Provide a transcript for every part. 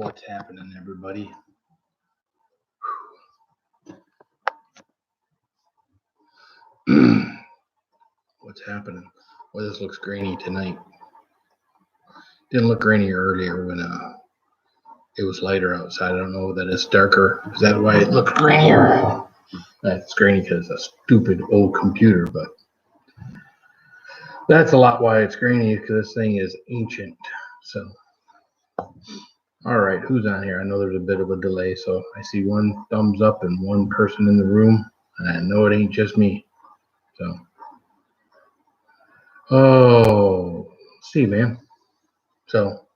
What's happening, everybody? What's happening? Well, this looks grainy tonight. Didn't look grainy earlier when it was lighter outside. I don't know that it's darker. Is that why it looked grainier? It's grainy because it's a stupid old computer, but that's a lot why it's grainy, because this thing is ancient. So, all right, who's on here? I know there's a bit of a delay, so I see one thumbs up and one person in the room, and I know it ain't just me. So, see, man. So,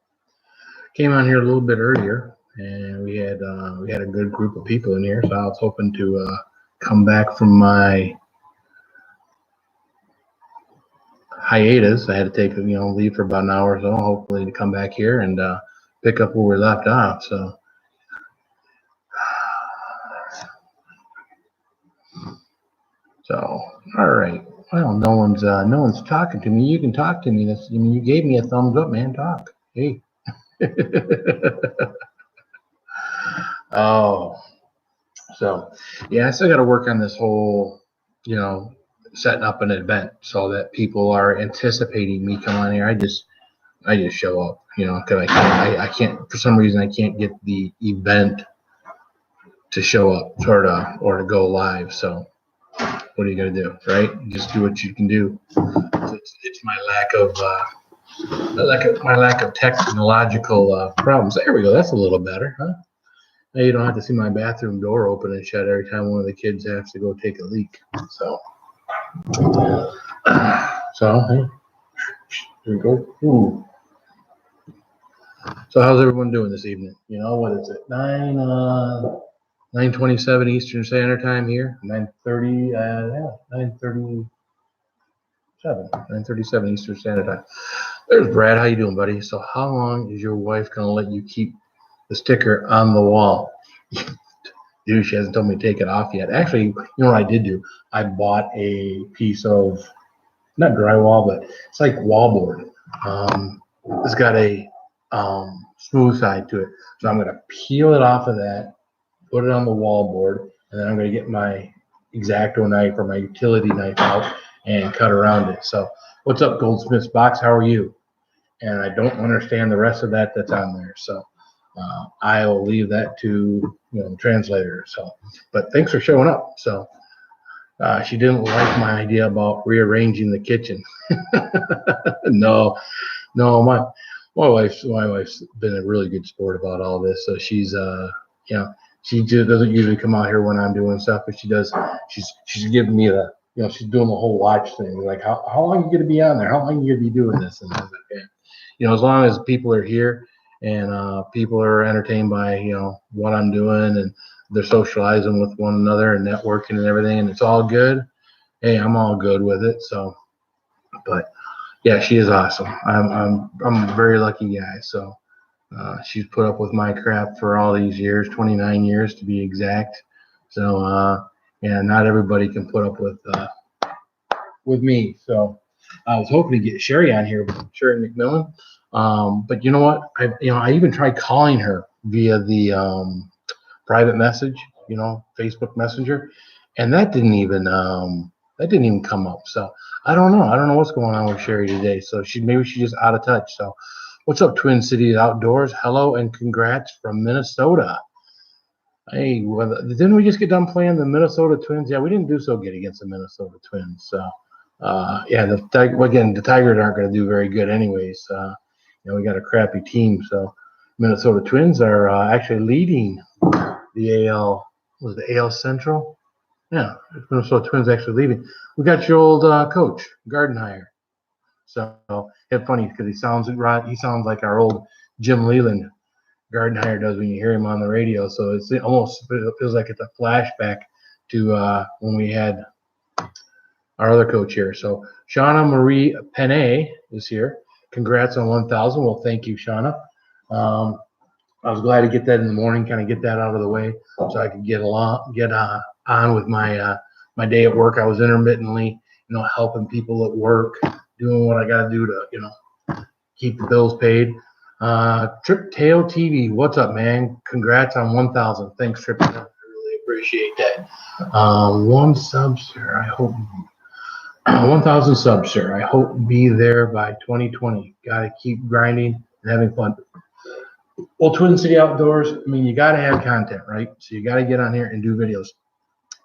came on here a little bit earlier, and we had a good group of people in here. So I was hoping to come back from my hiatus. I had to take leave for about an hour or so, hopefully to come back here and pick up where we left off. So all right. Well, no one's talking to me. You can talk to me. You gave me a thumbs up, man. Talk. Hey. Oh. So yeah, I still got to work on this whole, setting up an event so that people are anticipating me coming on here. I just show up, because I can't, for some reason, I can't get the event to show up or to go live. So what are you gonna do, right? Just do what you can do. It's my lack of technological problems. There we go. That's a little better, huh? Now you don't have to see my bathroom door open and shut every time one of the kids has to go take a leak. So hey, here we go. Ooh. So how's everyone doing this evening? What is it? 9:27 Eastern Standard Time here. 9:37 Eastern Standard Time. There's Brad. How you doing, buddy? So how long is your wife gonna let you keep the sticker on the wall? Dude, she hasn't told me to take it off yet. Actually, you know what I did do? I bought a piece of, not drywall, but it's like wallboard. It's got a smooth side to it. So I'm going to peel it off of that, put it on the wallboard, and then I'm going to get my X-Acto knife or my utility knife out and cut around it. So what's up, Goldsmith's Box? How are you? And I don't understand the rest of that's on there. So I'll leave that to the translator. So, but thanks for showing up. So she didn't like my idea about rearranging the kitchen. No, my wife's been a really good sport about all this. So she's she just doesn't usually come out here when I'm doing stuff, but she does. She's giving me she's doing the whole watch thing. Like how long are you gonna be on there? How long are you gonna be doing this? And I was like, as long as people are here and people are entertained by what I'm doing and they're socializing with one another and networking and everything, and it's all good. Hey, I'm all good with it. So, but yeah, she is awesome. I'm a very lucky guy. So she's put up with my crap for all these years, 29 years to be exact. So yeah, not everybody can put up with me. So I was hoping to get Sherry on here, Sherry McMillan. But you know what? I even tried calling her via the private message, Facebook Messenger, and that didn't even come up. So I don't know what's going on with Sherry today. So maybe she's just out of touch. So what's up, Twin Cities Outdoors? Hello and congrats from Minnesota. Hey, didn't we just get done playing the Minnesota Twins? Yeah, we didn't do so good against the Minnesota Twins. So yeah, the Tigers aren't going to do very good anyways. We got a crappy team. So Minnesota Twins are actually leading the AL. Was the AL Central? Yeah, Minnesota Twins actually leading. We got your old coach Gardenhire. So it's funny because he sounds like our old Jim Leland Gardenhire does when you hear him on the radio. So it feels like it's a flashback to when we had our other coach here. So Shauna Marie Penne is here. Congrats on 1,000. Well, thank you, Shauna. I was glad to get that in the morning, kind of get that out of the way, so I could get on with my my day at work. I was intermittently, helping people at work, doing what I got to do to, keep the bills paid. Trip Tail TV, what's up, man? Congrats on 1,000. Thanks, Trip. I really appreciate that. 1 sub, sir. I hope 1,000 subs, sir. I hope be there by 2020. Gotta keep grinding and having fun. Well, Twin City Outdoors, I mean, you gotta have content, right? So you gotta get on here and do videos.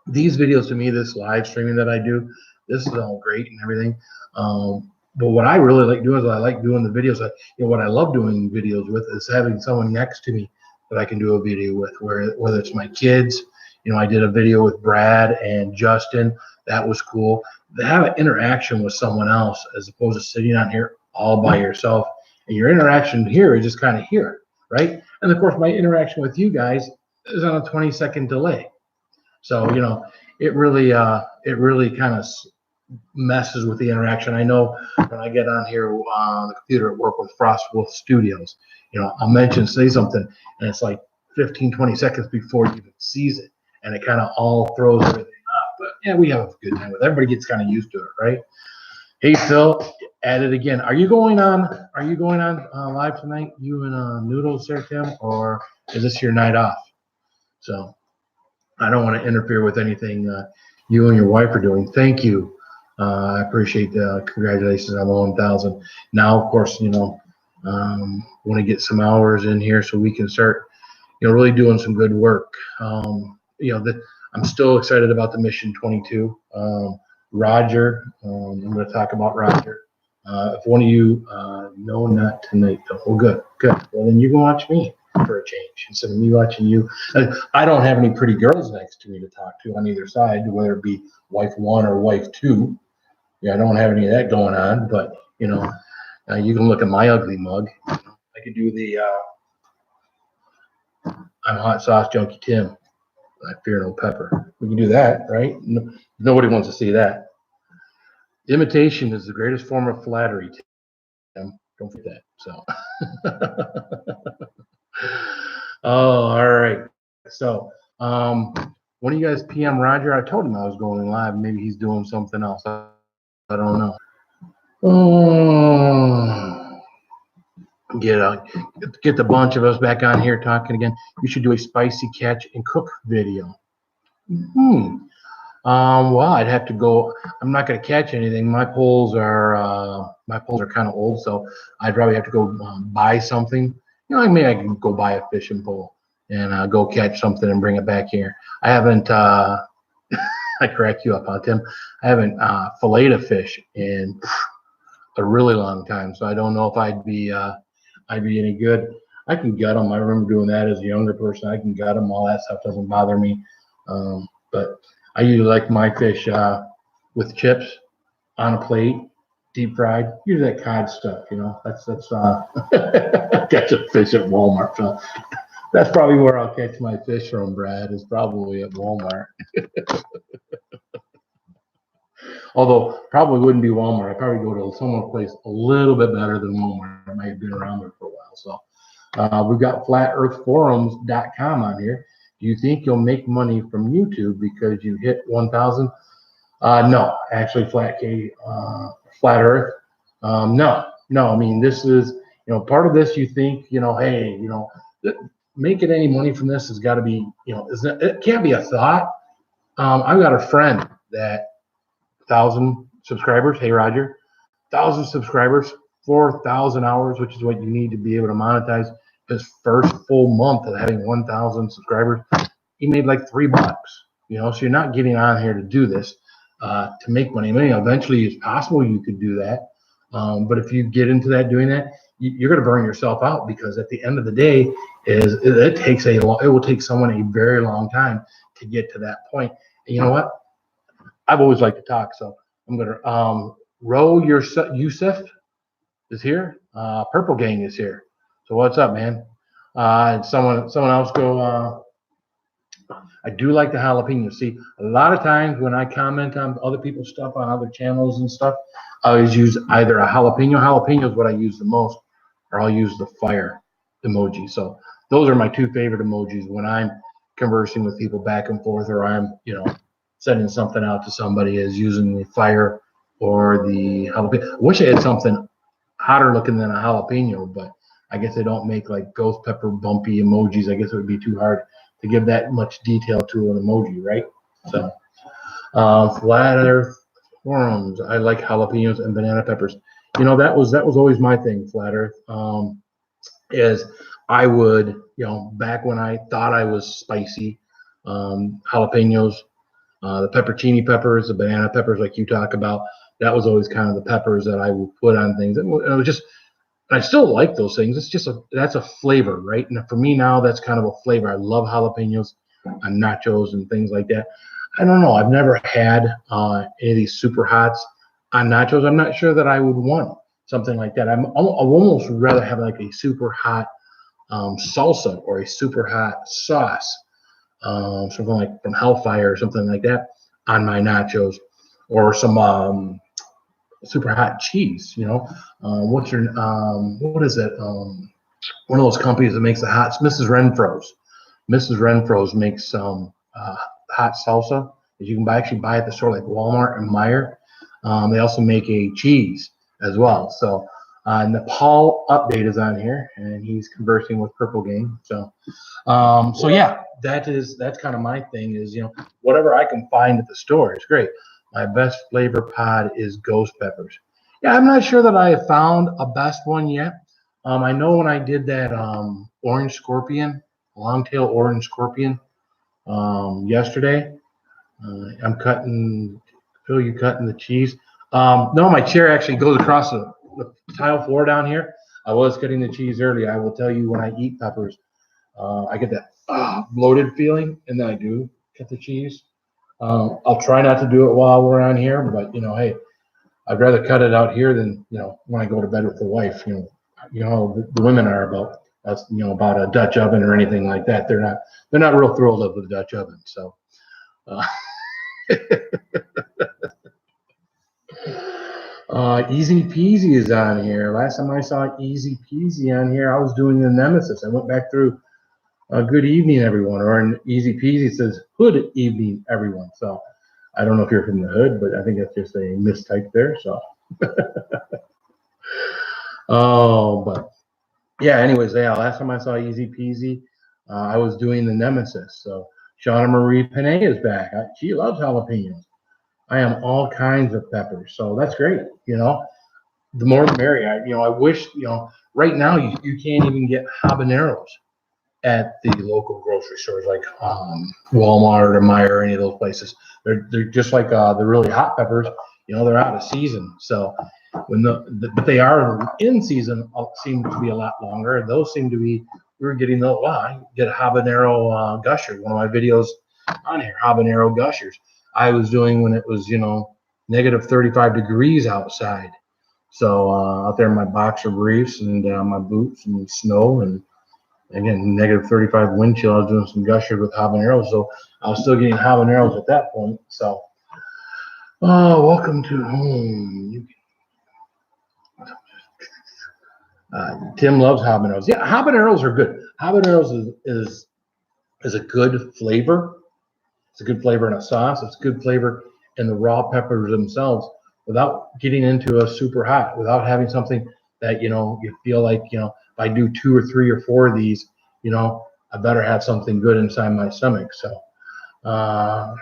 These videos, to me, this live streaming that I do, this is all great and everything. But what I really like doing is I like doing the videos. What I love doing videos with is having someone next to me that I can do a video with, whether it's my kids. I did a video with Brad and Justin. That was cool. To have an interaction with someone else as opposed to sitting on here all by yourself. And your interaction here is just kind of here, right? And of course, my interaction with you guys is on a 20-second delay. So, it really kind of messes with the interaction. I know when I get on here on the computer at work with Frostwolf Studios, I'll say something, and it's like 15, 20 seconds before you even sees it. And it kind of all throws everything up. But yeah, we have a good time with it. Everybody gets kind of used to it, right? Hey, Phil, at it again. Are you going on live tonight, you and Noodles there, Tim? Or is this your night off? So I don't want to interfere with anything you and your wife are doing. Thank you. I appreciate the congratulations on the 1,000. Now, of course, want to get some hours in here so we can start, really doing some good work. I'm still excited about the Mission 22. Roger, I'm going to talk about Roger. If one of you, no, not tonight. Oh, good. Well, then you can watch me for a change instead of me watching you. I don't have any pretty girls next to me to talk to on either side, whether it be wife 1 or wife 2. Yeah, I don't have any of that going on, but you can look at my ugly mug. I could do the I'm Hot Sauce Junkie Tim. I fear no pepper. We can do that, right? No, nobody wants to see that. Imitation is the greatest form of flattery, Tim. Don't forget that. So, oh, all right. So, when you guys PM Roger, I told him I was going live. Maybe he's doing something else. I don't know. Get the bunch of us back on here talking again. You should do a spicy catch and cook video. Well, I'd have to go. I'm not going to catch anything. My poles are kind of old, so I'd probably have to go buy something. Maybe I can go buy a fishing pole and go catch something and bring it back here. I haven't. I crack you up, huh, Tim? I haven't filleted a fish in a really long time, so I don't know if I'd be any good. I can gut them. I remember doing that as a younger person. I can gut them. All that stuff doesn't bother me. But I usually like my fish with chips on a plate, deep fried. Usually that cod stuff, That's catch a fish at Walmart. So that's probably where I'll catch my fish from, Brad. Is probably at Walmart. Although probably wouldn't be Walmart. I'd probably go to some place a little bit better than Walmart. I might have been around there for a while. So we've got flatearthforums.com on here. Do you think you'll make money from YouTube because you hit 1,000? No, actually, Flat Earth. No. I mean, this is, part of this. You think, hey, making any money from this has got to be, it can't be a thought. I've got a friend that 1,000 subscribers. Hey, Roger, 1,000 subscribers, 4,000 hours, which is what you need to be able to monetize. His first full month of having 1,000 subscribers, he made like $3. So you're not getting on here to do this to make money. Eventually, it's possible you could do that, but if you get into doing that, you're going to burn yourself out because at the end of the day, it will take someone a very long time to get to that point. And you know what? I've always liked to talk, so I'm going to Yusuf is here. Purple Gang is here. So what's up, man? And someone else go. I do like the jalapeno. See, a lot of times when I comment on other people's stuff on other channels and stuff, I always use either a jalapeno. Jalapeno is what I use the most, or I'll use the fire emoji. So those are my two favorite emojis when I'm conversing with people back and forth, or I'm, sending something out to somebody, is using the fire or the jalapeno. I wish I had something hotter looking than a jalapeno, but I guess they don't make like ghost pepper bumpy emojis. I guess it would be too hard to give that much detail to an emoji, right? So, flat earth forums. I like jalapenos and banana peppers. That was always my thing, flat earth. Is I would, back when I thought I was spicy, jalapenos, the peppercini peppers, the banana peppers, like you talk about, that was always kind of the peppers that I would put on things. And it was just, I still like those things. It's just that's a flavor, right? And for me now, that's kind of a flavor. I love jalapenos on nachos and things like that. I don't know. I've never had any of these super hots on nachos. I'm not sure that I would want something like that. I almost rather have like a super hot salsa or a super hot sauce, something like from Hellfire or something like that on my nachos, or some super hot cheese. What is it? One of those companies that makes the hot, Mrs. Renfro's. Mrs. Renfro's makes some hot salsa that you can actually buy at the store like Walmart and Meijer. They also make a cheese as well. So Nepal update is on here, and he's conversing with Purple Gang. So yeah, that's kind of my thing is, whatever I can find at the store is great. My best flavor pod is ghost peppers. Yeah, I'm not sure that I have found a best one yet. I know when I did that orange scorpion, longtail orange scorpion yesterday, I'm cutting, Phil, you cutting the cheese? No, my chair actually goes across the tile floor down here. I was cutting the cheese earlier. I will tell you, when I eat peppers, I get that bloated feeling, and then I do cut the cheese. I'll try not to do it while we're on here, but hey, I'd rather cut it out here than when I go to bed with the wife. The women are about that's about a Dutch oven or anything like that. They're not real thrilled of the Dutch oven. So. Easy Peasy is on here. Last time I saw Easy Peasy on here, I was doing the Nemesis. I went back through good evening, everyone, or an Easy Peasy says hood evening, everyone. So I don't know if you're from the hood, but I think that's just a mistype there. So, but yeah, anyways, yeah, last time I saw Easy Peasy, I was doing the Nemesis. So Shauna Marie Panay is back. She loves jalapenos. I am all kinds of peppers. So that's great. The more the merrier. I wish, right now you can't even get habaneros at the local grocery stores like Walmart or Meijer or any of those places. They're just like the really hot peppers. They're out of season. So but they are in season. Seem to be a lot longer. Those seem to be. We were getting I get a habanero gushers. One of my videos on here, habanero gushers. I was doing when it was negative 35 degrees outside. So out there in my boxer briefs and my boots and snow, and again, negative 35 wind chill, I was doing some gushers with habaneros. So I was still getting habaneros at that point. So welcome to home. Tim loves habaneros. Yeah, habaneros are good. Habaneros is a good flavor. It's a good flavor in a sauce. It's a good flavor in the raw peppers themselves, without getting into a super hot, without having something that you feel like if I do 2 or 3 or 4 of these, I better have something good inside my stomach. So aren't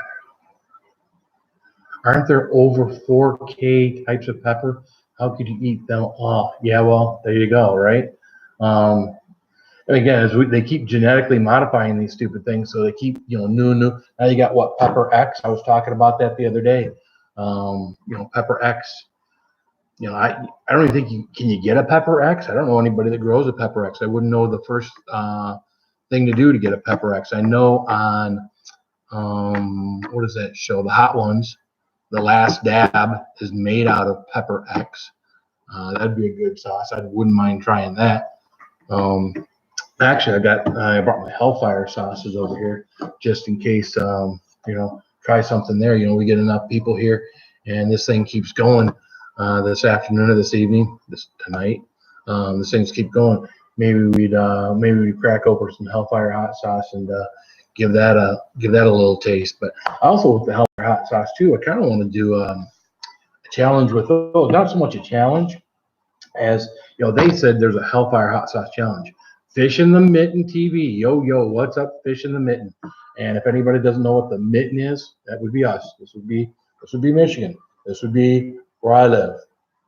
there over 4K types of pepper? How could you eat them all? Yeah, well, there you go, right? And again, they keep genetically modifying these stupid things, so they keep new. Now you got what, Pepper X? I was talking about that the other day. Pepper X. I don't even think can you get a Pepper X? I don't know anybody that grows a Pepper X. I wouldn't know the first thing to do to get a Pepper X. I know on what is that show? The Hot Ones. The Last Dab is made out of Pepper X. That'd be a good sauce. I wouldn't mind trying that. Actually, I brought my Hellfire sauces over here just in case, try something there. We get enough people here, and this thing keeps going this afternoon or this evening, tonight. This things keep going. Maybe we'd crack open some Hellfire hot sauce and give that a little taste. But also with the Hellfire hot sauce too, I kind of want to do a challenge with those. Not so much a challenge, as you know, they said there's a Hellfire Hot Sauce Challenge. Fish in the Mitten TV. Yo, what's up, Fish in the Mitten? And if anybody doesn't know what the Mitten is, that would be us. This would be Michigan. This would be where I live,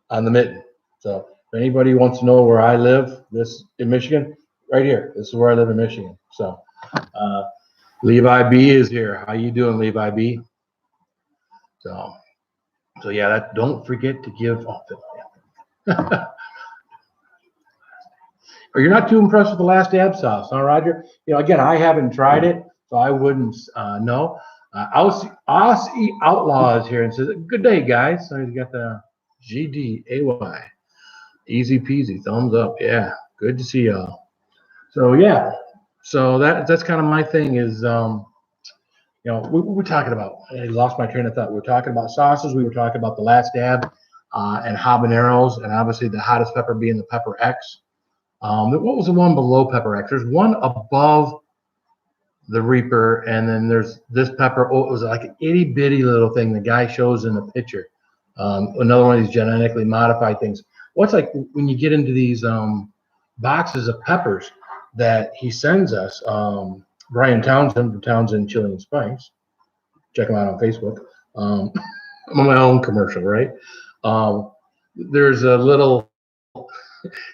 on the Mitten. So if anybody wants to know where I live, this in Michigan, right here. This is where I live in Michigan. So Levi B is here. How you doing, Levi B? So yeah, that don't forget to give off the or you're not too impressed with the Last Dab sauce, huh, Roger? You know, again, I haven't tried it, so I wouldn't know. Aussie Outlaw is here and says, "Good day, guys." So he's got the GDAY, easy peasy, thumbs up. Yeah, good to see y'all. So yeah, so that's kind of my thing is, you know, we're talking about. I lost my train of thought. We were talking about sauces. We were talking about the Last Dab and habaneros, and obviously the hottest pepper being the Pepper X. What was the one below Pepper X? There's one above the Reaper, and then there's this pepper. Oh, it was like an itty bitty little thing the guy shows in the picture. Another one of these genetically modified things. What's like when you get into these boxes of peppers that he sends us? Brian Townsend from Townsend Chili and Spice. Check him out on Facebook. I'm on my own commercial, right? There's a little.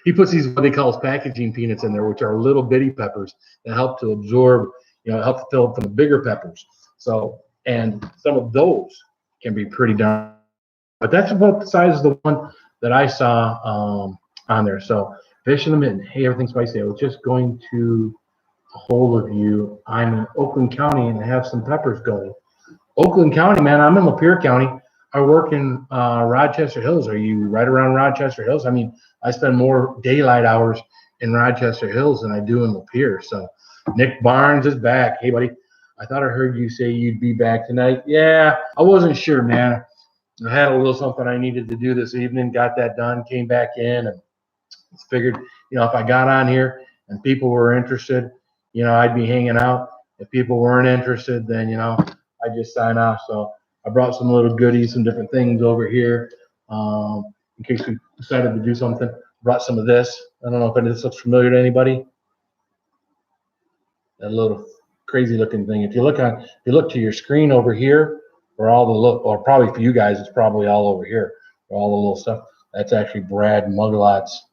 He puts these what he calls packaging peanuts in there, which are little bitty peppers that help to absorb, you know, help to fill up from the bigger peppers. So, and some of those can be pretty darn. But that's about the size of the one that I saw on there. So, Fish in the Mitten. Hey, everything's spicy. I was just going to a hold of you. I'm in Oakland County and I have some peppers going. Oakland County, man. I'm in Lapeer County. I work in Rochester Hills. Are you right around Rochester Hills? I mean, I spend more daylight hours in Rochester Hills than I do in Lapeer. So Nick Barnes is back. Hey, buddy. I thought I heard you say you'd be back tonight. Yeah, I wasn't sure, man. I had a little something I needed to do this evening. Got that done. Came back in and figured, you know, if I got on here and people were interested, you know, I'd be hanging out. If people weren't interested, then, you know, I'd just sign off. So I brought some little goodies, some different things over here in case we decided to do something. Brought some of this. I don't know if this looks familiar to anybody. That little crazy looking thing. If you look to your screen over here, where all the look, or probably for you guys, it's probably all over here, all the little stuff. That's actually Brad Muglot's.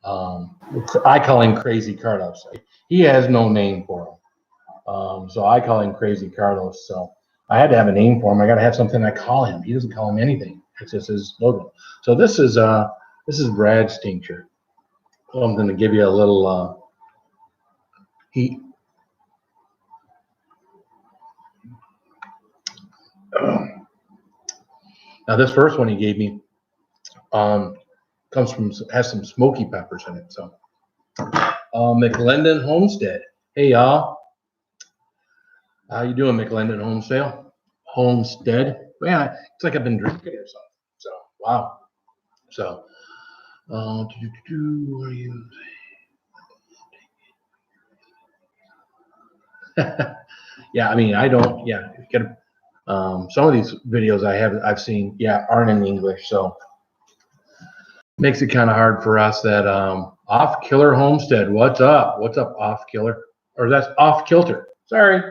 I call him Crazy Carlos. He has no name for him, so I call him Crazy Carlos. So I had to have a name for him. I got to have something I call him. He doesn't call him anything. It's just his logo. So this is Brad's tincture. Something to give you a little heat. Now this first one he gave me has some smoky peppers in it. So McLendon Homestead. Hey y'all, how you doing, McLendon Homestead? Man, it's like I've been drinking or something. So wow. So what are you? Yeah, I mean I don't. Yeah, you gotta, some of these videos I've seen, yeah, aren't in English, so makes it kind of hard for us. That Off Killer Homestead, what's up? What's up, Off Killer? Or that's Off Kilter. Sorry,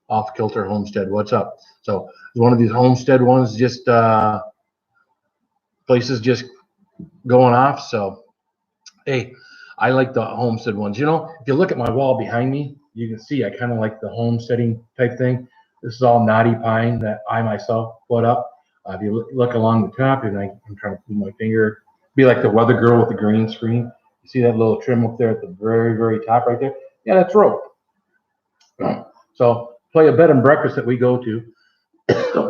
Off Kilter Homestead. What's up? So one of these homestead ones, just places just going off. So hey, I like the homestead ones. You know, if you look at my wall behind me, you can see I kind of like the homesteading type thing. This is all knotty pine that I myself put up. If you look along the top, and I'm trying to put my finger, be like the weather girl with the green screen. You see that little trim up there at the very, very top right there? Yeah, that's rope. So play a bed and breakfast that we go to.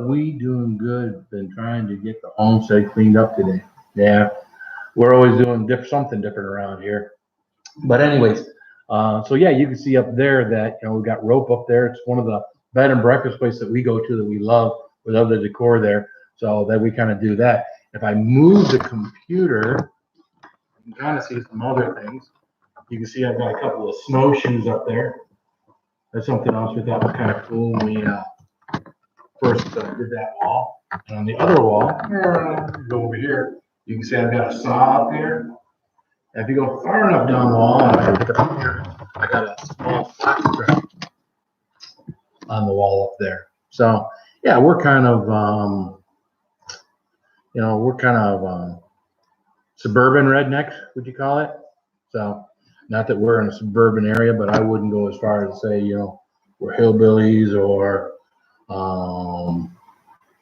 We doing good. Been trying to get the homestead cleaned up today. Yeah, we're always doing something different around here. But anyways, so yeah, you can see up there that, you know, we've got rope up there. It's one of the bed and breakfast places that we go to that we love. We love the decor there, so that we kind of do that. If I move the computer, you can kind of see some other things. You can see I've got a couple of snowshoes up there. That's something else we thought was kind of cool when we first did that wall. And on the other wall, go over here, You can see I've got a saw up here. And if you go far enough down the wall, I pick up here, I got a small flat strip on the wall up there. So yeah, we're kind of, suburban rednecks, would you call it? So not that we're in a suburban area, but I wouldn't go as far as to say, we're hillbillies or,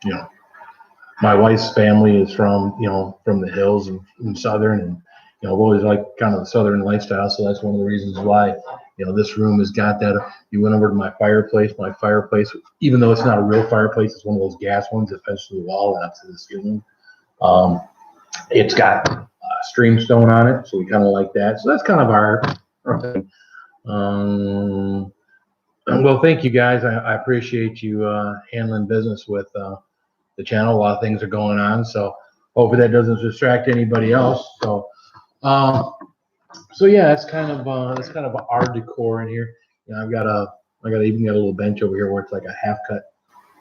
you know, my wife's family is from, from the hills and southern, and I've always liked kind of the southern lifestyle. So that's one of the reasons why, this room has got that. You went over to my fireplace. My fireplace, even though it's not a real fireplace, it's one of those gas ones that fits to the wall and up to the ceiling. It's got streamstone on it, so we kind of like that. So that's kind of our thing. Well, thank you guys. I appreciate you handling business with the channel. A lot of things are going on, so hopefully that doesn't distract anybody else. So yeah, that's kind of our decor in here. I even got a little bench over here where it's like a half cut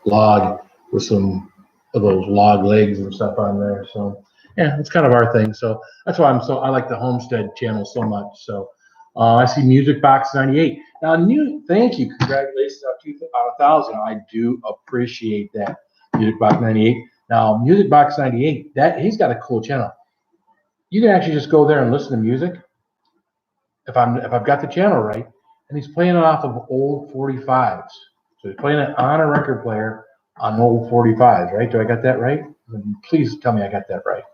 log with some of those log legs and stuff on there. So yeah, it's kind of our thing. So that's why I like the Homestead channel so much. So I see Music Box 98. Now, thank you, congratulations on 1,000. I do appreciate that, Music Box 98. Now, Music Box 98, he's got a cool channel. You can actually just go there and listen to music. If I've got the channel right, and he's playing it off of old 45s. So he's playing it on a record player on old 45s, right? Do I got that right? Please tell me I got that right.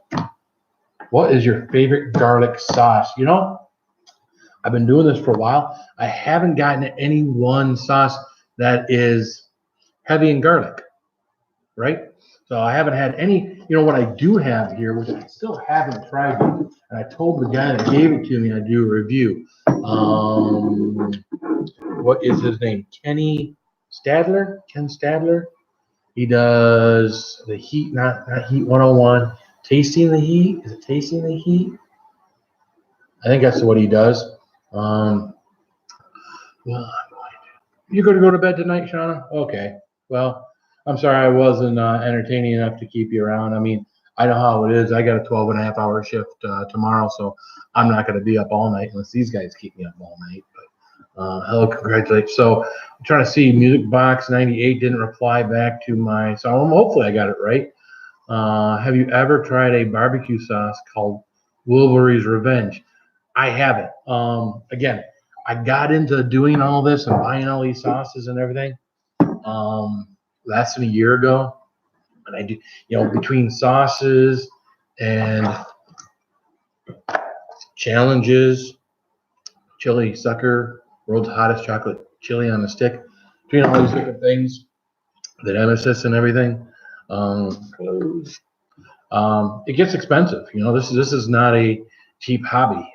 What is your favorite garlic sauce? I've been doing this for a while. I haven't gotten any one sauce that is heavy in garlic, right? So I haven't had any. What I do have here, which I still haven't tried, and I told the guy that gave it to me I'd do a review. What is his name? Ken Stadler. He does the Heat, not Heat 101. Tasting the Heat. Is it Tasting the Heat? I think that's what he does. Well, you're going to go to bed tonight, Shauna? Okay. Well, I'm sorry I wasn't entertaining enough to keep you around. I mean, I know how it is. I got a 12.5-hour shift tomorrow, so I'm not going to be up all night unless these guys keep me up all night. But hello, congratulations. So I'm trying to see. Music Box 98 didn't reply back to my. So hopefully I got it right. Have you ever tried a barbecue sauce called Wolverine's Revenge? I haven't. Again, I got into doing all this and buying all these sauces and everything less than a year ago. And I do, between sauces and challenges, chili sucker, world's hottest chocolate chili on a stick, between all these different things, the nemesis and everything, it gets expensive. This is not a cheap hobby.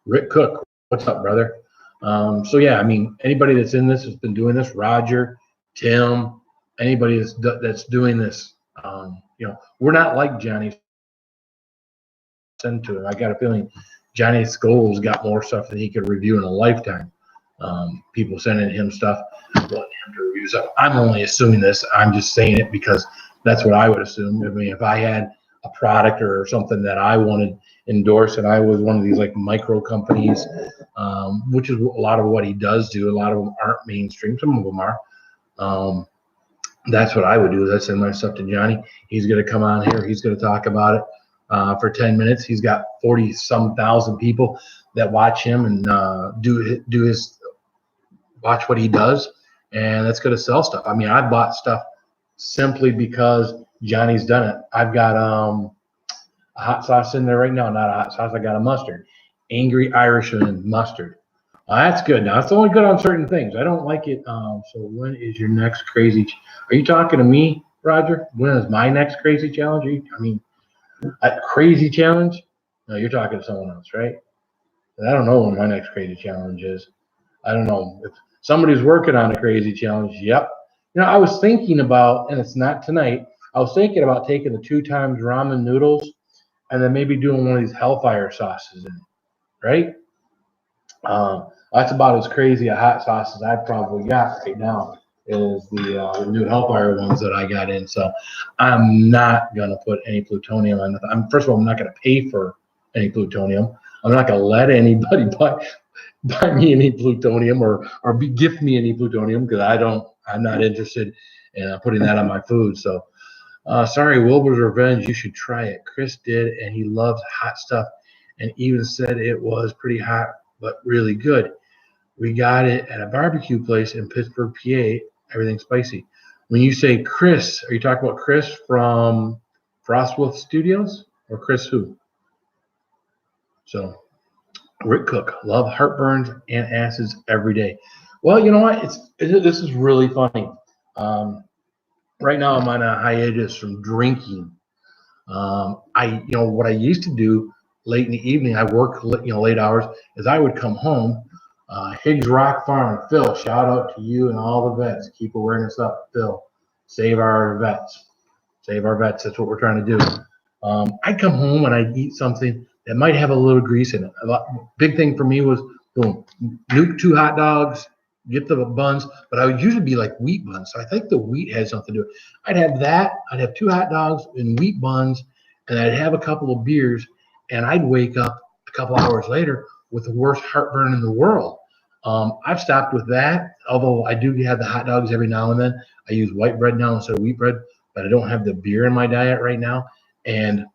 Rick Cook, what's up, brother? So yeah, I mean, anybody that's in this has been doing this. Roger, Tim, anybody that's doing this. We're not like Johnny. Send to him. I got a feeling Johnny Scholes got more stuff than he could review in a lifetime. People sending him stuff, wanting him to review stuff. I'm only assuming this. I'm just saying it because that's what I would assume. I mean, if I had a product or something that I wanted endorsed, and I was one of these like micro companies, which is a lot of what he does do. A lot of them aren't mainstream. Some of them are. That's what I would do. Is I send my stuff to Johnny. He's going to come on here. He's going to talk about it for 10 minutes. He's got 40-some thousand people that watch him and watch what he does, and that's going to sell stuff. I mean, I bought stuff simply because Johnny's done it. I've got a hot sauce in there right now. Not a hot sauce. I got a mustard. Angry Irishman mustard. That's good. Now, it's only good on certain things. I don't like it. So when is your next crazy? Are you talking to me, Roger? When is my next crazy challenge? A crazy challenge? No, you're talking to someone else, right? I don't know when my next crazy challenge is. I don't know. If somebody's working on a crazy challenge, yep. I was thinking about, and it's not tonight, I was thinking about taking the 2 times ramen noodles and then maybe doing one of these Hellfire sauces in it, right? That's about as crazy a hot sauce as I've probably got right now is the new Hellfire ones that I got in. So I'm not gonna put any plutonium on it. First of all, I'm not gonna pay for any plutonium. I'm not gonna let anybody buy me any plutonium or gift me any plutonium because I'm not interested in putting that on my food. So sorry, Wilbur's Revenge. You should try it. Chris did, and he loves hot stuff, and even said it was pretty hot but really good. We got it at a barbecue place in Pittsburgh, PA. Everything spicy. When you say Chris, are you talking about Chris from Frostwolf Studios or Chris who? So Rick Cook, love heartburns and acids every day. Well, you know what? This is really funny. Right now I'm on a hiatus from drinking. What I used to do late in the evening, I work late hours, is I would come home. Higgs Rock Farm, Phil, shout out to you and all the vets. Keep awareness up, Phil. Save our vets. Save our vets. That's what we're trying to do. I'd come home and I'd eat something that might have a little grease in it. Big thing for me was, boom, nuke 2 hot dogs, get the buns, but I would usually be like wheat buns. So I think the wheat had something to do with it. I'd have that. I'd have 2 hot dogs and wheat buns, and I'd have a couple of beers, and I'd wake up a couple hours later with the worst heartburn in the world. I've stopped with that, although I do have the hot dogs every now and then. I use white bread now instead of wheat bread, but I don't have the beer in my diet right now. And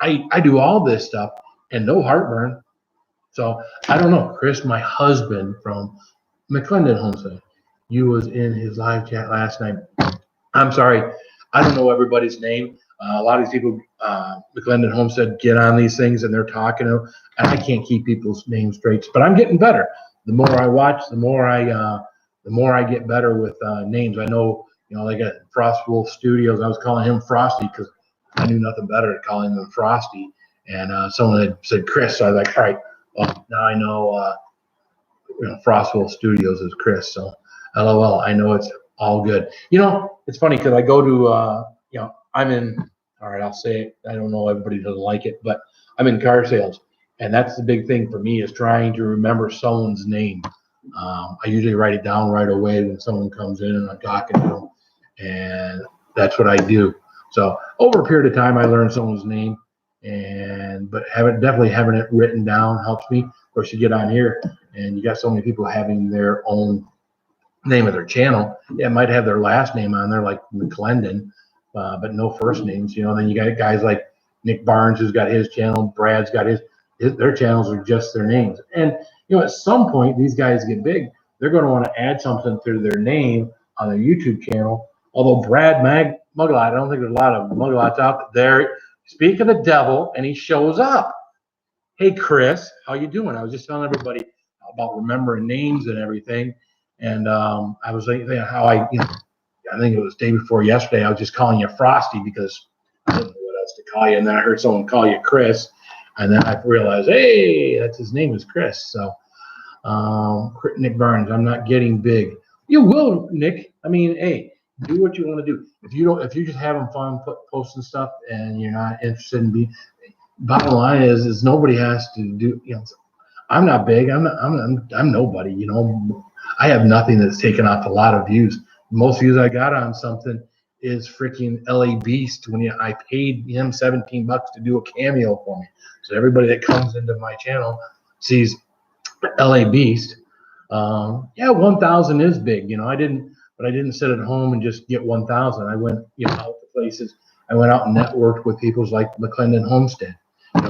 I do all this stuff and no heartburn. So I don't know. Chris, my husband from McClendon Homestead, you was in his live chat last night. I'm sorry. I don't know everybody's name. A lot of these people, McClendon Homestead, get on these things and they're talking to them, and I can't keep people's names straight. But I'm getting better. The more I watch, the more I get better with names. I know, like at Frostwolf Studios, I was calling him Frosty because I knew nothing better than calling him Frosty. And someone had said Chris, so I was like, all right, well, now I know, Frostwolf Studios is Chris. So, LOL, I know it's all good. It's funny because I go to, I'm in, all right, I'll say it. I don't know, everybody doesn't like it, but I'm in car sales. And that's the big thing for me is trying to remember someone's name. I usually write it down right away when someone comes in and I'm talking to them. And that's what I do. So over a period of time, I learned someone's name. But definitely having it written down helps me. Of course, you get on here and you got so many people having their own name of their channel. Yeah, it might have their last name on there, like McClendon, but no first names. Then you got guys like Nick Barnes, who's got his channel. Brad's got their channels are just their names. And at some point, these guys get big. They're going to want to add something to their name on their YouTube channel. Although Brad Muglot, I don't think there's a lot of Muglots out there. Speak of the devil, and he shows up. Hey, Chris, how you doing? I was just telling everybody about remembering names and everything. And I was thinking how I think it was the day before yesterday, I was just calling you Frosty because I didn't know what else to call you. And then I heard someone call you Chris. And then I realized, hey, that's his name is Chris. So Nick Barnes, I'm not getting big. You will, Nick. I mean, hey, do what you want to do. If you're just having fun posting stuff and you're not interested in being, bottom line is nobody has to do. I'm not big. I'm nobody. I have nothing that's taken off a lot of views. Most views I got on something is freaking LA Beast when I paid him $17 to do a cameo for me. So everybody that comes into my channel sees LA Beast. 1,000 is big. I didn't sit at home and just get 1,000. I went, out to places. I went out and networked with people like McClendon Homestead.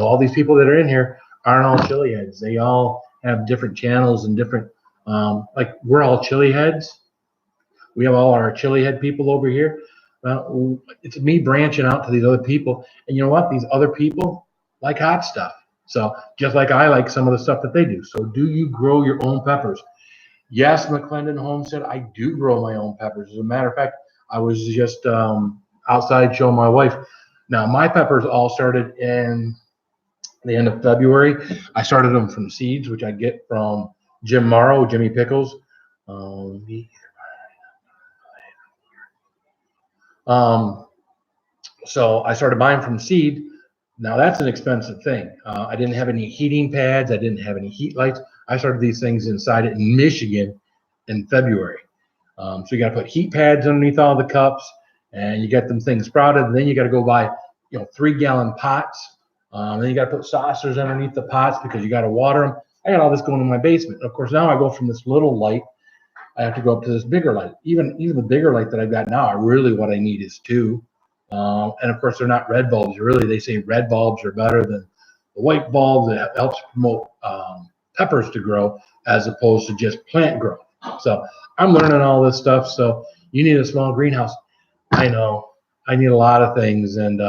All these people that are in here aren't all chili heads. They all have different channels and different, like we're all chili heads. We have all our chili head people over here. It's me branching out to these other people. And you know what? These other people like hot stuff. So just like I like some of the stuff that they do. So do you grow your own peppers? Yes, McClendon Homestead, I do grow my own peppers. As a matter of fact, I was just outside showing my wife. Now, my peppers all started in the end of February. I started them from seeds, which I get from Jim Morrow, Jimmy Pickles. So I started buying from seed. Now that's an expensive thing. I didn't have any heating pads. I didn't have any heat lights. I started these things inside it in Michigan in February. So you got to put heat pads underneath all the cups, and you get them things sprouted. And then you got to go buy, 3-gallon pots. Then you got to put saucers underneath the pots because you got to water them. I got all this going in my basement. Of course, now I go from this little light, I have to go up to this bigger light. Even the bigger light that I've got now, what I need is 2. And of course, they're not red bulbs. Really, they say red bulbs are better than the white bulbs. That helps promote peppers to grow as opposed to just plant growth. So I'm learning all this stuff. So you need a small greenhouse. I know I need a lot of things, and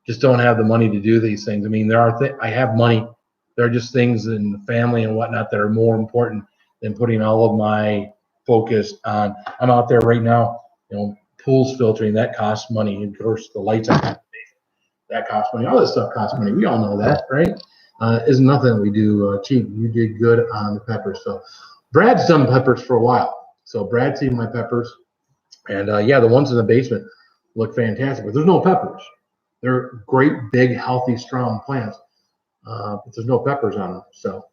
just don't have the money to do these things. I mean, I have money. There are just things in the family and whatnot that are more important than putting all of my focus on. I'm out there right now, pools filtering, that costs money. And of course, the lights that costs money. All this stuff costs money. We all know that, right? Isn't nothing we do cheap. You did good on the peppers. So Brad's done peppers for a while. So Brad's seen my peppers. And the ones in the basement look fantastic, but there's no peppers. They're great, big, healthy, strong plants, but there's no peppers on them. So,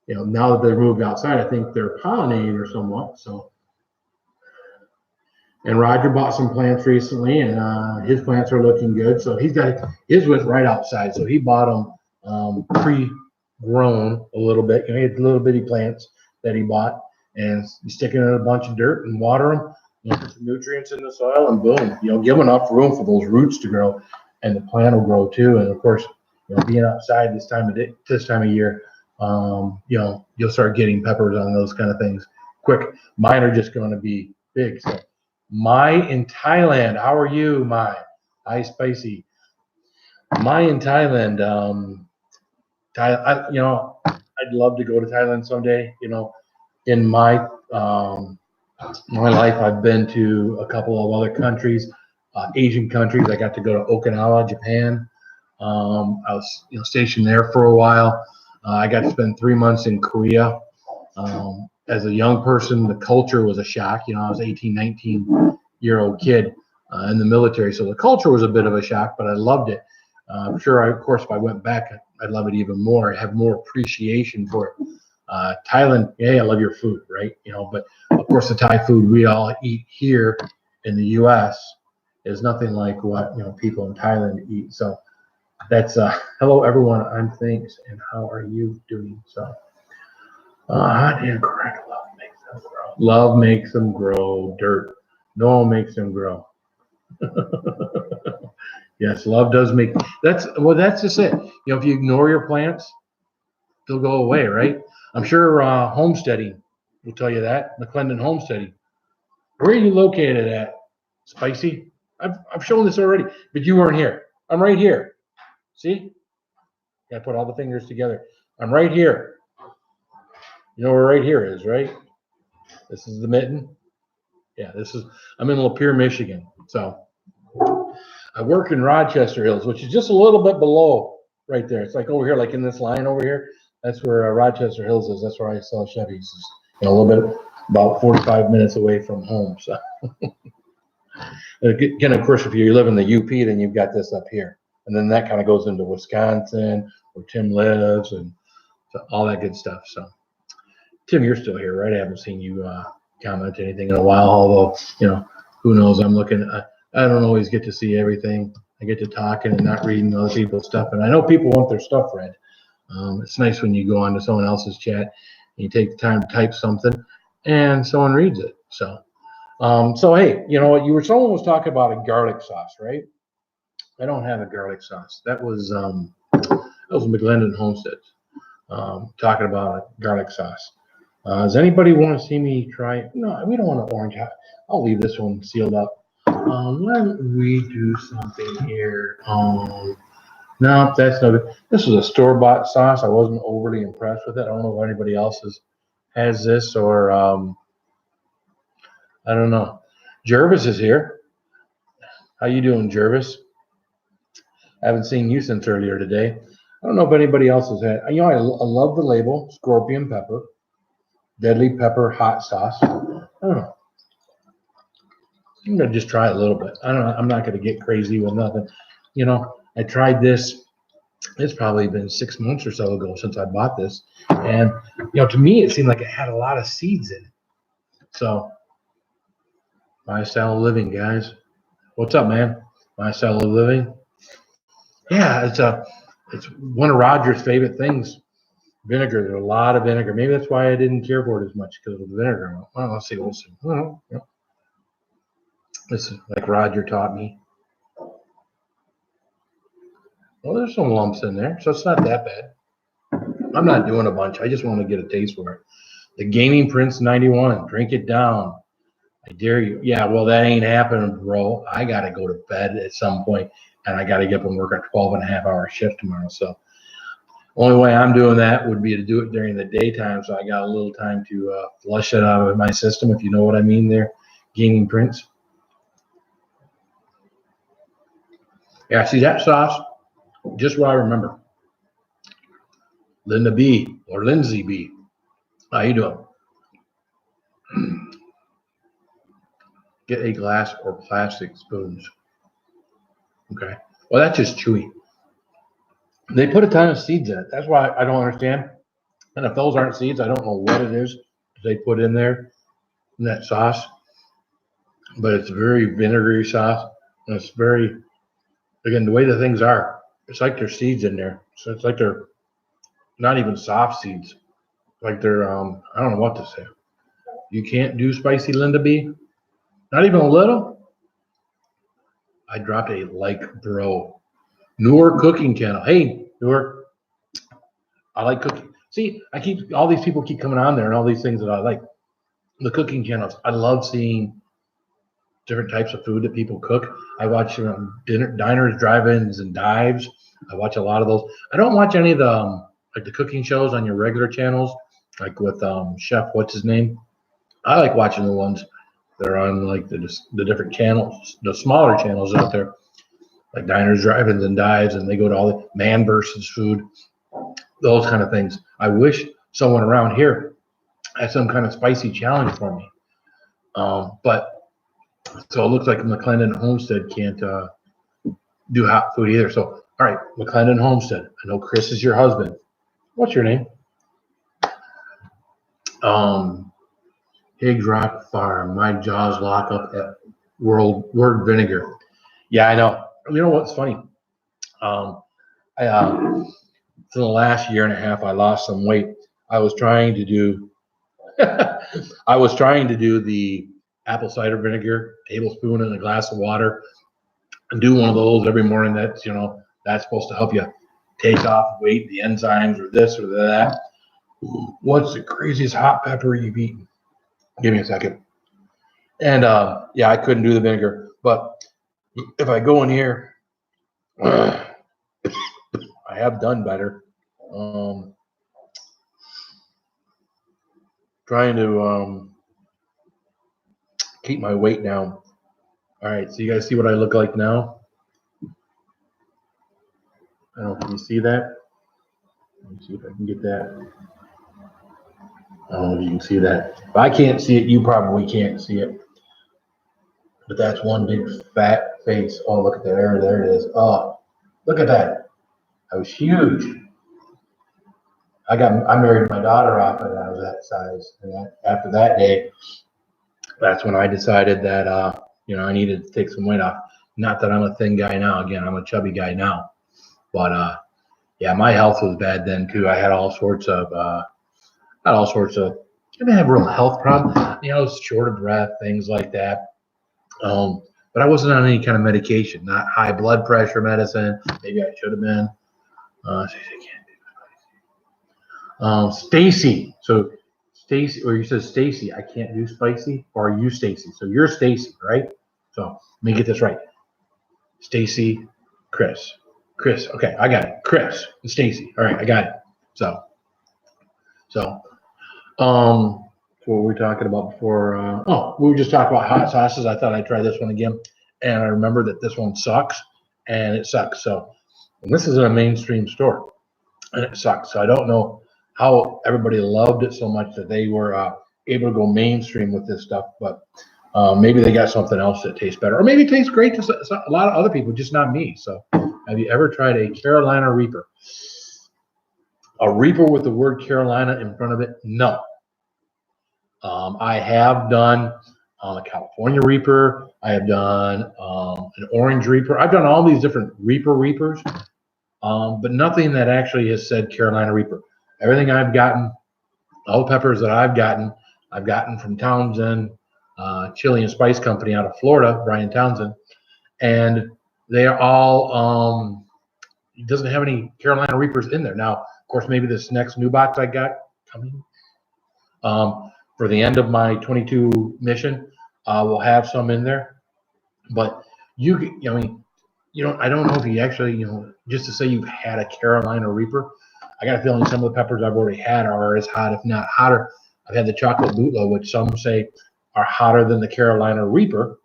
now that they're moved outside, I think they're pollinating or somewhat. So, and Roger bought some plants recently, and his plants are looking good. So his went right outside. So he bought them pre-grown a little bit. He had little bitty plants that he bought, and you stick it in a bunch of dirt and water them. Put some nutrients in the soil, and boom, give enough room for those roots to grow, and the plant will grow too. And of course, being outside this time of year, you'll start getting peppers on those kind of things quick. Mine are just going to be big. So, Mai in Thailand, how are you, Mai? Hi, Spicy. Mai in Thailand. I'd love to go to Thailand someday. In my life, I've been to a couple of other countries, Asian countries. I got to go to Okinawa, Japan. I was stationed there for a while. I got to spend 3 months in Korea. As a young person, the culture was a shock. I was 18, 19-year-old kid in the military. So the culture was a bit of a shock, but I loved it. I'm sure, of course, if I went back, I'd love it even more. I have more appreciation for it. Thailand, I love your food, right? But of course, the Thai food we all eat here in the U.S. is nothing like what people in Thailand eat. So that's hello everyone. I'm thanks, and how are you doing? So correct. Love makes them grow. Love makes them grow. Dirt, no makes them grow. Yes, love does make. That's just it. If you ignore your plants, they'll go away, right? I'm sure homesteading will tell you that. McClendon Homesteading. Where are you located at, Spicy? I've shown this already, but you weren't here. I'm right here. See? I put all the fingers together. I'm right here. You know where right here is, right? This is the mitten. Yeah, I'm in Lapeer, Michigan. So I work in Rochester Hills, which is just a little bit below right there. It's like over here, like in this line over here. That's where Rochester Hills is. That's where I sell Chevys. A little bit, about 45 minutes away from home. So again, of course, if you live in the UP, then you've got this up here. And then that kind of goes into Wisconsin, where Tim lives, and so all that good stuff. So, Tim, you're still here, right? I haven't seen you comment anything in a while, although, who knows? I'm looking, I don't always get to see everything. I get to talking and not reading other people's stuff. And I know people want their stuff read. It's nice when you go on to someone else's chat and you take the time to type something and someone reads it. So, hey, someone was talking about a garlic sauce, right? I don't have a garlic sauce. That was McClendon Homesteads talking about a garlic sauce. Does anybody want to see me try it? No, we don't want an orange. I'll leave this one sealed up. Why don't we do something here? No, that's no good. This is a store-bought sauce. I wasn't overly impressed with it. I don't know if anybody else has this or I don't know. Jervis is here. How you doing, Jervis? I haven't seen you since earlier today. I don't know if anybody else has had. I love the label, Scorpion Pepper, Deadly Pepper Hot Sauce. I don't know. I'm gonna just try it a little bit. I don't know. I'm not gonna get crazy with nothing. I tried this. It's probably been 6 months or so ago since I bought this, and to me it seemed like it had a lot of seeds in it. So My style of living, guys. What's up, man? My style of living. Yeah, it's one of Roger's favorite things. Vinegar. There's a lot of vinegar. Maybe that's why I didn't care for it as much because of the vinegar. Well, let's see. We'll see. Well, yeah. This is like Roger taught me. Well, there's some lumps in there, so it's not that bad. I'm not doing a bunch. I just want to get a taste for it. The Gaming Prince 91. Drink it down. I dare you. Yeah, well, that ain't happening, bro. I got to go to bed at some point, and I got to get up and work a 12-and-a-half-hour shift tomorrow. So only way I'm doing that would be to do it during the daytime, so I got a little time to flush it out of my system, if you know what I mean there, Gaming Prince. Yeah, see that sauce? Just what I remember. Linda B. or Lindsay B. How you doing? Get a glass or plastic spoons. Okay. Well, that's just chewy. They put a ton of seeds in it. That's why I don't understand. And if those aren't seeds, I don't know what it is they put in there in that sauce. But it's very vinegary sauce. And it's very, again, the way the things are, it's like there's seeds in there. So it's like they're not even soft seeds. Like they're, I don't know what to say. You can't do spicy, Linda B? Not even a little? I dropped a like, bro. Noor Cooking Channel. Hey, Noor. I like cooking. See, all these people keep coming on there and all these things that I like. The cooking channels. I love seeing different types of food that people cook. I watch diners, drive-ins, and dives. I watch a lot of those. I don't watch any of the like the cooking shows on your regular channels, like with Chef, what's his name? I like watching the ones that are on like the different channels, the smaller channels out there, like diners, drive-ins, and dives, and they go to all the man versus food, those kind of things. I wish someone around here had some kind of spicy challenge for me. But so it looks like McClendon Homestead can't do hot food either. So, all right, McClendon Homestead. I know Chris is your husband. What's your name? Higgs Rock Farm. My jaws lock up at word vinegar. Yeah, I know. You know what's funny? For the last year and a half, I lost some weight. I was trying to do the apple cider vinegar, tablespoon in a glass of water, and do one of those every morning. That's supposed to help you take off weight, the enzymes, or this or that. What's the craziest hot pepper you've eaten? Give me a second. And yeah, I couldn't do the vinegar, but if I go in here, I have done better. Trying to keep my weight down. All right, so you guys see what I look like now? I don't know if you see that. Let me see if I can get that. I don't know if you can see that. If I can't see it, you probably can't see it. But that's one big fat face. Oh, look at there. There it is. Oh, look at that. I was huge. I married my daughter off and I was that size. And after that day, that's when I decided that I needed to take some weight off. Not that I'm a thin guy now. Again, I'm a chubby guy now. But yeah, my health was bad then too. I had all sorts of I didn't have real health problems, short of breath, things like that. But I wasn't on any kind of medication, not high blood pressure medicine. Maybe I should have been. Stacy. So Stacy, or you said Stacy, I can't do spicy, or are you Stacy? So you're Stacy, right? So let me get this right. Stacy, Chris. Okay, I got it. Chris and Stacy. All right, I got it. So what were we talking about before? We were just talking about hot sauces. I thought I'd try this one again, and I remember that this one sucks, and it sucks. So, and this is in a mainstream store, and it sucks. So I don't know how everybody loved it so much that they were able to go mainstream with this stuff, but maybe they got something else that tastes better, or maybe it tastes great to a lot of other people, just not me. So, have you ever tried a Carolina Reaper? A Reaper with the word Carolina in front of it? No. I have done a California Reaper. I have done an Orange Reaper. I've done all these different Reapers, but nothing that actually has said Carolina Reaper. Everything I've gotten, all the peppers that I've gotten from Townsend Chili and Spice Company out of Florida, Brian Townsend, and they are all. It doesn't have any Carolina Reapers in there now. Of course, maybe this next new box I got coming for the end of my 22 mission will have some in there. But I mean, I don't know if you actually, just to say you've had a Carolina Reaper. I got a feeling some of the peppers I've already had are as hot, if not hotter. I've had the chocolate bootlow, which some say are hotter than the Carolina Reaper,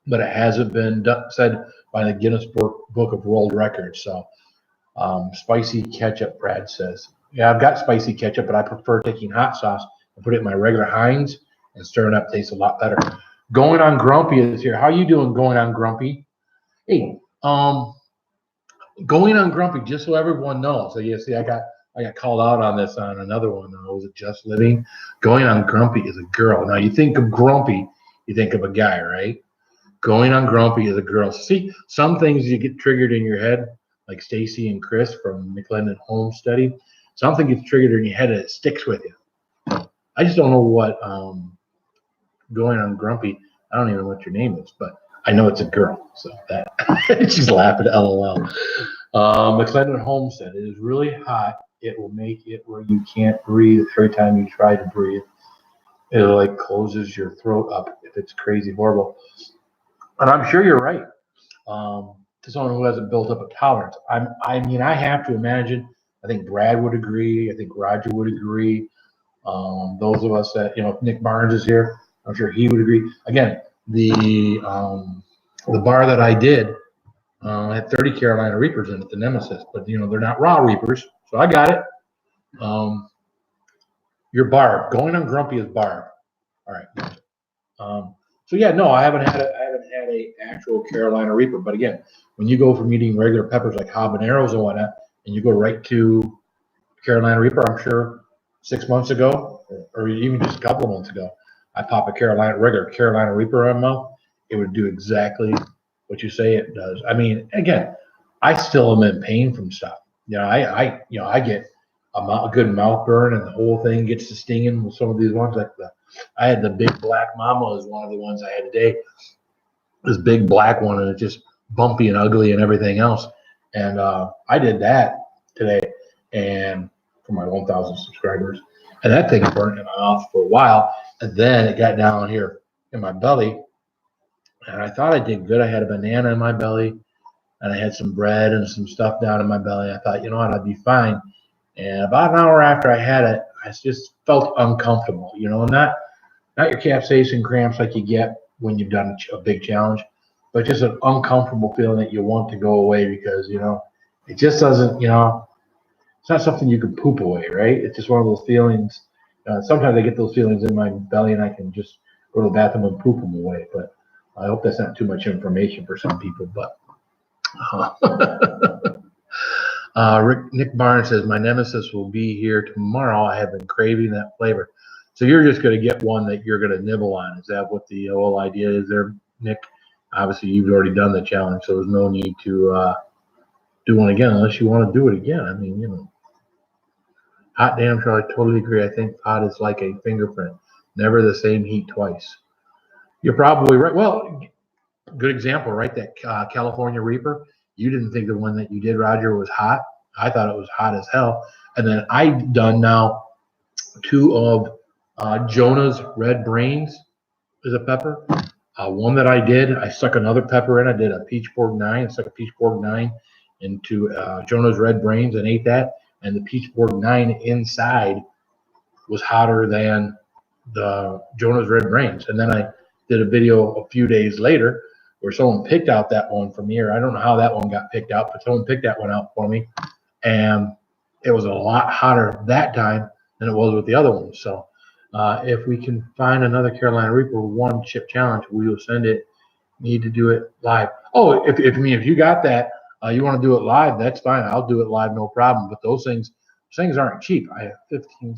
but it hasn't been said by the Guinness Book of World Records. So spicy ketchup, Brad says. Yeah, I've got spicy ketchup, but I prefer taking hot sauce and put it in my regular Heinz and stirring up. Tastes a lot better. Going on Grumpy is here. How you doing, Going on Grumpy? Hey, Going on Grumpy, just so everyone knows. So you see, I got called out on this on another one. Was it Just Living? Going on Grumpy is a girl. Now you think of Grumpy, you think of a guy, right? Going on Grumpy is a girl. See, some things you get triggered in your head, like Stacy and Chris from McLendon Home Study. Something gets triggered in your head and it sticks with you. I just don't know what Going on Grumpy. I don't even know what your name is, but I know it's a girl. So that she's laughing. LOL. McLendon Homestead. It is really hot. It will make it where you can't breathe every time you try to breathe. It like closes your throat up if it's crazy horrible. And I'm sure you're right. To someone who hasn't built up a tolerance, I mean, I have to imagine. I think Brad would agree. I think Roger would agree. Those of us that if Nick Barnes is here, I'm sure he would agree. Again, the bar that I did had 30 Carolina Reapers in it, the Nemesis, but they're not raw Reapers, so I got it. Your Barb. Going on Grumpy is Barb. All right. So yeah, no, I haven't had a actual Carolina Reaper, but again, when you go from eating regular peppers like habaneros and whatnot, and you go right to Carolina Reaper, I'm sure 6 months ago, or even just a couple of months ago, I pop a regular Carolina Reaper on my mouth, it would do exactly what you say it does. I mean, again, I still am in pain from stuff. I get a good mouth burn, and the whole thing gets to stinging with some of these ones. I had the Big Black Mama is one of the ones I had today. This big black one, and it's just bumpy and ugly and everything else. And I did that today, and for my 1,000 subscribers, and that thing burned in my mouth for a while, and then it got down here in my belly, and I thought I did good. I had a banana in my belly, and I had some bread and some stuff down in my belly. I thought, I'd be fine. And about an hour after I had it, I just felt uncomfortable, not your capsaicin cramps like you get when you've done a big challenge, but just an uncomfortable feeling that you want to go away because, it just doesn't, it's not something you can poop away, right? It's just one of those feelings. Sometimes I get those feelings in my belly and I can just go to the bathroom and poop them away, but I hope that's not too much information for some people, but Nick Barnes says, my Nemesis will be here tomorrow. I have been craving that flavor. So you're just going to get one that you're going to nibble on. Is that what the whole idea is there, Nick? Obviously, you've already done the challenge, so there's no need to do one again unless you want to do it again. I mean, hot damn sure, I totally agree. I think hot is like a fingerprint. Never the same heat twice. You're probably right. Well, good example, right? That California Reaper. You didn't think the one that you did, Roger, was hot. I thought it was hot as hell. And then I've done now 2 of Jonah's Red Brains is a pepper. One that I did, I stuck another pepper in. I did a peach pork 9. I stuck a peach pork 9 into Jonah's Red Brains and ate that. And the peach pork 9 inside was hotter than the Jonah's Red Brains. And then I did a video a few days later where someone picked out that one from here. I don't know how that one got picked out, but someone picked that one out for me. And it was a lot hotter that time than it was with the other ones. So if we can find another Carolina Reaper one chip challenge, we will send it. Need to do it live. Oh, if you got that, you want to do it live, that's fine. I'll do it live, no problem. But those things aren't cheap. I have 15.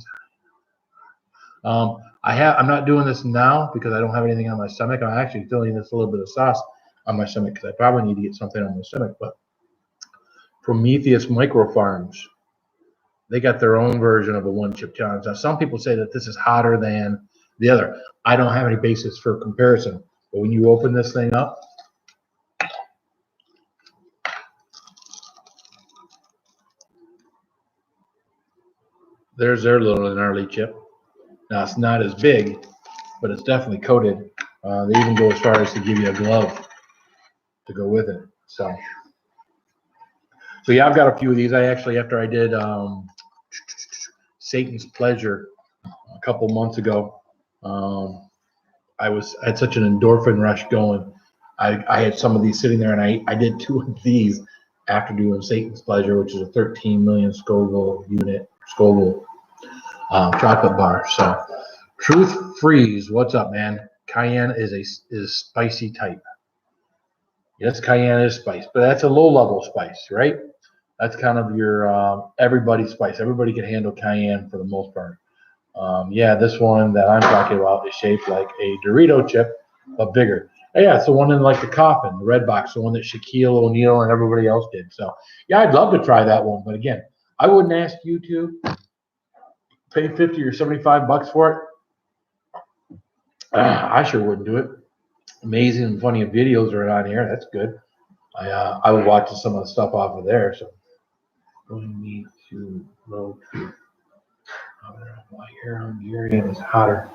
I'm not doing this now because I don't have anything on my stomach. I'm actually filling this a little bit of sauce on my stomach because I probably need to get something on my stomach. But Prometheus Micro Farms, they got their own version of a one chip challenge. Now, some people say that this is hotter than the other. I don't have any basis for comparison. But when you open this thing up, there's their little gnarly chip. Now, it's not as big, but it's definitely coated. They even go as far as to give you a glove to go with it. So yeah, I've got a few of these. I actually, after I did Satan's Pleasure a couple months ago, I had such an endorphin rush going. I had some of these sitting there, and I did 2 of these after doing Satan's Pleasure, which is a 13 million Scoville chocolate bar. So Truth Freeze, what's up, man? Cayenne is spicy type. Yes, cayenne is spice, but that's a low-level spice, right? That's kind of your everybody's spice. Everybody can handle cayenne for the most part. Yeah, this one that I'm talking about is shaped like a Dorito chip, but bigger. Yeah, it's the one in like the coffin, the red box, the one that Shaquille O'Neal and everybody else did. So, yeah, I'd love to try that one. But again, I wouldn't ask you to pay 50 or 75 bucks for it. I sure wouldn't do it. Amazing and funny videos are on here. That's good. I was watching some of the stuff off of there. So, going me to low truth. My hair on Hungarian is hotter.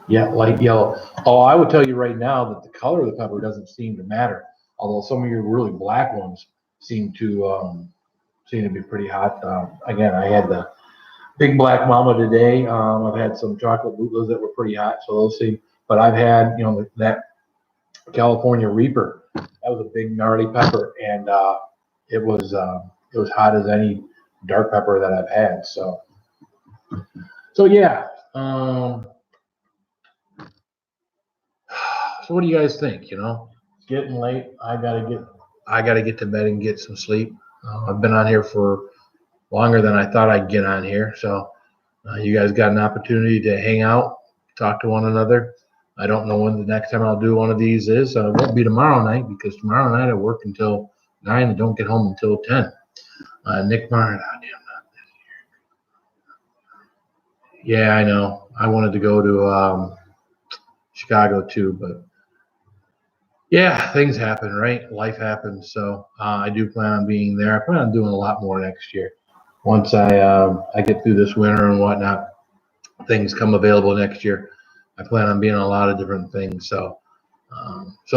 Yeah, light yellow. Oh, I would tell you right now that the color of the pepper doesn't seem to matter. Although some of your really black ones seem to be pretty hot. Again, I had the Big Black Mama today. I've had some chocolate bootlegs that were pretty hot, so they'll see. But I've had, that California Reaper. That was a big gnarly pepper, and it was hot as any dark pepper that I've had. So yeah. So what do you guys think? It's getting late. I gotta get to bed and get some sleep. I've been on here for longer than I thought I'd get on here. So you guys got an opportunity to hang out, talk to one another. I don't know when the next time I'll do one of these is. It won't be tomorrow night because tomorrow night I work until 9 and don't get home until 10. Nick Martin. Yeah, I know. I wanted to go to Chicago too, but yeah, things happen, right? Life happens. So I do plan on being there. I plan on doing a lot more next year. Once I get through this winter and whatnot, things come available next year. I plan on being on a lot of different things. So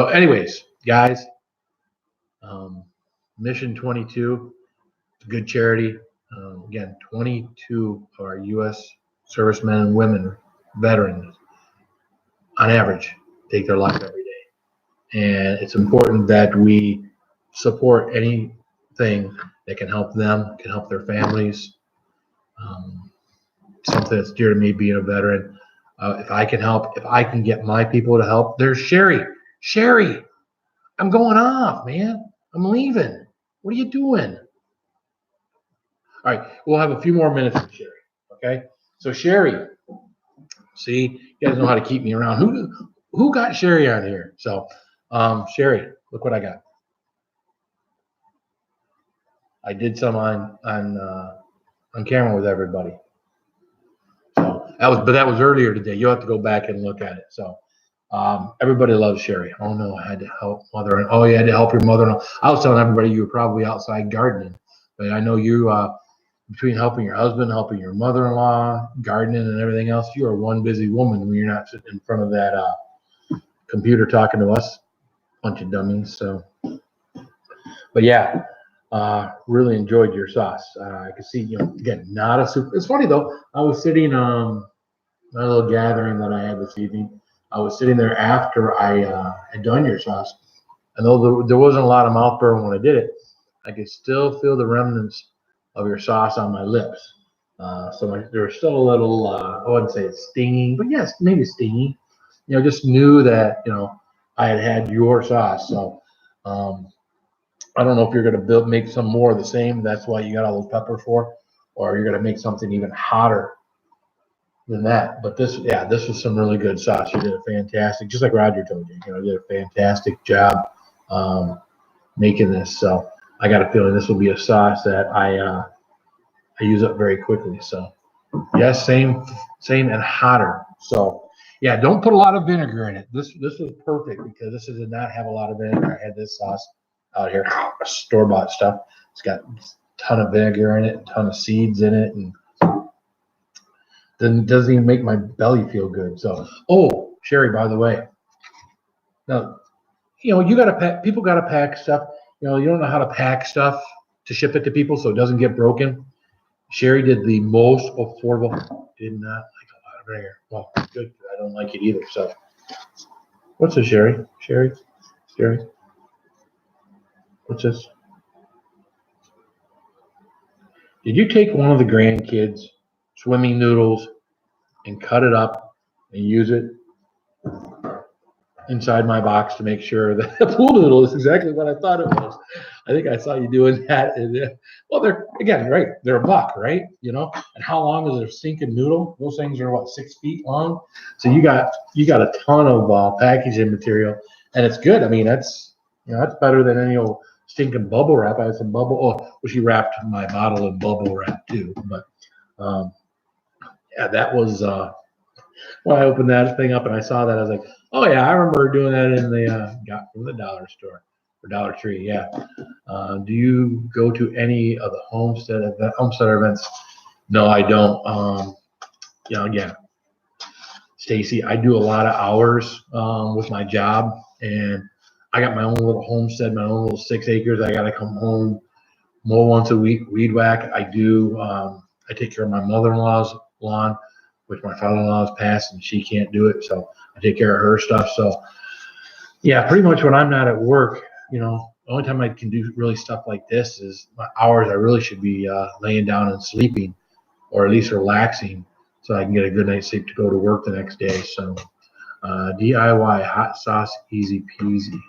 anyways, guys, Mission 22, it's a good charity. Again, 22 of our U.S. servicemen and women, veterans, on average, take their life every day. And it's important that we support anything that can help them, can help their families. Something that's dear to me being a veteran. If I can help, if I can get my people to help, there's Sherry. Sherry, I'm going off, man. I'm leaving. What are you doing? All right, we'll have a few more minutes with Sherry. Okay, so Sherry, see, you guys know how to keep me around. Who got Sherry on here? So, Sherry, look what I got. I did some on camera with everybody. So that was earlier today. You'll have to go back and look at it. So everybody loves Sherry. Oh no, I had to help mother. Oh, you had to help your mother. I was telling everybody you were probably outside gardening, but I know you between helping your husband, helping your mother-in-law, gardening, and everything else, you are one busy woman when you're not sitting in front of that computer talking to us, bunch of dummies. So, but yeah. Really enjoyed your sauce. I could see, again, not a super. It's funny though. I was sitting a little gathering that I had this evening. I was sitting there after I had done your sauce, and though there wasn't a lot of mouth burn when I did it, I could still feel the remnants of your sauce on my lips. So there was still a little. I wouldn't say it's stinging, but yes, maybe stinging. Just knew that I had your sauce. So. I don't know if you're going to make some more of the same. That's why you got all those peppers for, or you're going to make something even hotter than that. But this, yeah, this was some really good sauce. You did a fantastic, just like Roger told you, did a fantastic job making this. So I got a feeling this will be a sauce that I use up very quickly. So yes, same and hotter. So yeah, don't put a lot of vinegar in it. This was perfect because this did not have a lot of vinegar. I had this sauce out here, store-bought stuff. It's got a ton of vinegar in it, a ton of seeds in it, and then doesn't even make my belly feel good. So, oh, Sherry, by the way, now you got to pack. People got to pack stuff. You don't know how to pack stuff to ship it to people so it doesn't get broken. Sherry did the most affordable. Did not like a lot of vinegar. Well, good. I don't like it either. So, what's this, Sherry? Sherry? What's this? Did you take one of the grandkids' swimming noodles and cut it up and use it inside my box to make sure that the pool noodle is exactly what I thought it was? I think I saw you doing that. And, well, they're again, right? They're a buck, right? And how long is a sinking noodle? Those things are what, 6 feet long. So you got a ton of packaging material, and it's good. I mean, that's better than any old stinking bubble wrap. I had some bubble. Oh, well, she wrapped my bottle in bubble wrap too. But yeah, that was when I opened that thing up and I saw that, I was like, oh yeah, I remember doing that in the got from the dollar store or Dollar Tree. Yeah. Do you go to any of the homestead events? No, I don't. Again, Stacy, I do a lot of hours with my job, and I got my own little homestead, my own little 6 acres. I got to come home, mow once a week, weed whack. I do. I take care of my mother-in-law's lawn, which my father-in-law's passed, and she can't do it, so I take care of her stuff. So yeah, pretty much when I'm not at work, the only time I can do really stuff like this is my hours I really should be laying down and sleeping, or at least relaxing, so I can get a good night's sleep to go to work the next day. So DIY hot sauce, easy peasy.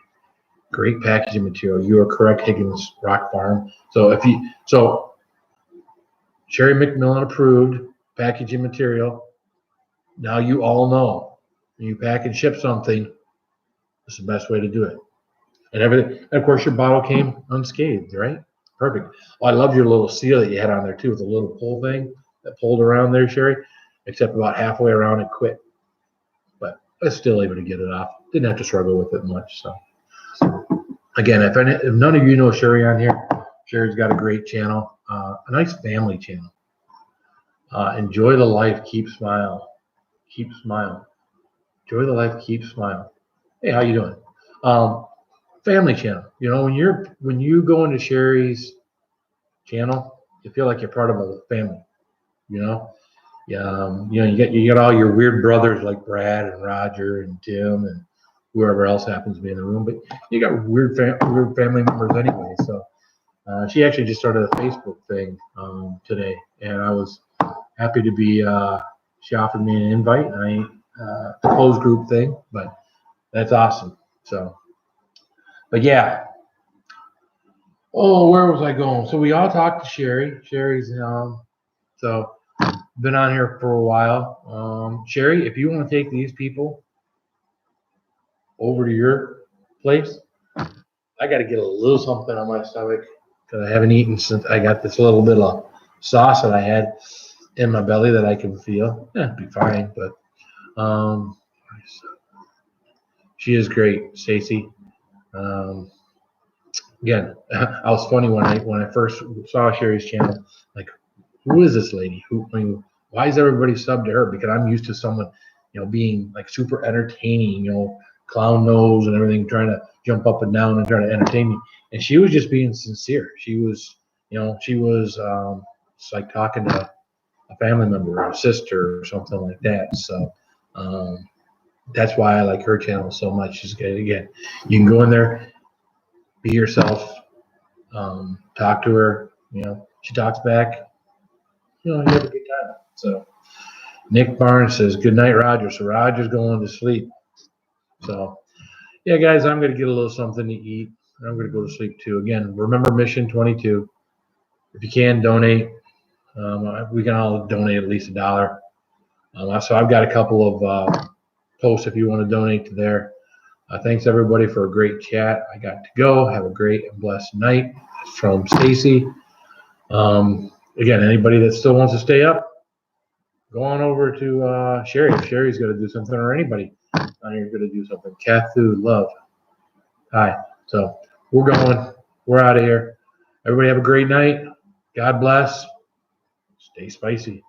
Great packaging material. You are correct, Higgins Rock Farm. So Sherry McMillan approved packaging material. Now you all know when you pack and ship something, it's the best way to do it. And everything. And of course, your bottle came unscathed, right? Perfect. Oh, I love your little seal that you had on there too, with a little pull thing that pulled around there, Sherry. Except about halfway around it quit. But I was still able to get it off. Didn't have to struggle with it much. So again, if none of you know Sherry on here, Sherry's got a great channel, a nice family channel. Enjoy the life, keep smile. Keep smiling. Enjoy the life, keep smiling. Hey, how you doing? Family channel. When you go into Sherry's channel, you feel like you're part of a family. You get all your weird brothers like Brad and Roger and Tim and whoever else happens to be in the room, but you got weird family members anyway. So she actually just started a Facebook thing today, and I was happy to be. She offered me an invite, and a closed group thing, but that's awesome. So, but yeah. Oh, where was I going? So we all talked to Sherry. Sherry's so been on here for a while. Sherry, if you want to take these people over to your place, I got to get a little something on my stomach because I haven't eaten since I got this little bit of sauce that I had in my belly that I can feel. Yeah, it'd be fine, but she is great, Stacy. Again, I was funny when I first saw Sherry's channel. Like, who is this lady? Why is everybody subbed to her? Because I'm used to someone, being like super entertaining, clown nose and everything, trying to jump up and down and trying to entertain me. And she was just being sincere. She was it's like talking to a family member or a sister or something like that. So that's why I like her channel so much. She's good. Again, you can go in there, be yourself, talk to her. She talks back. You have a good time. So Nick Barnes says, good night, Roger. So Roger's going to sleep. So yeah, guys, I'm going to get a little something to eat. I'm going to go to sleep too. Again, remember Mission 22. If you can donate, we can all donate at least $1. So I've got a couple of posts if you want to donate to there. Thanks everybody for a great chat. I got to go. Have a great and blessed night. From Stacy. Again, anybody that still wants to stay up, go on over to Sherry. If Sherry's going to do something, or anybody on here going to do something. Cathu, love. Hi. So we're going. We're out of here. Everybody have a great night. God bless. Stay spicy.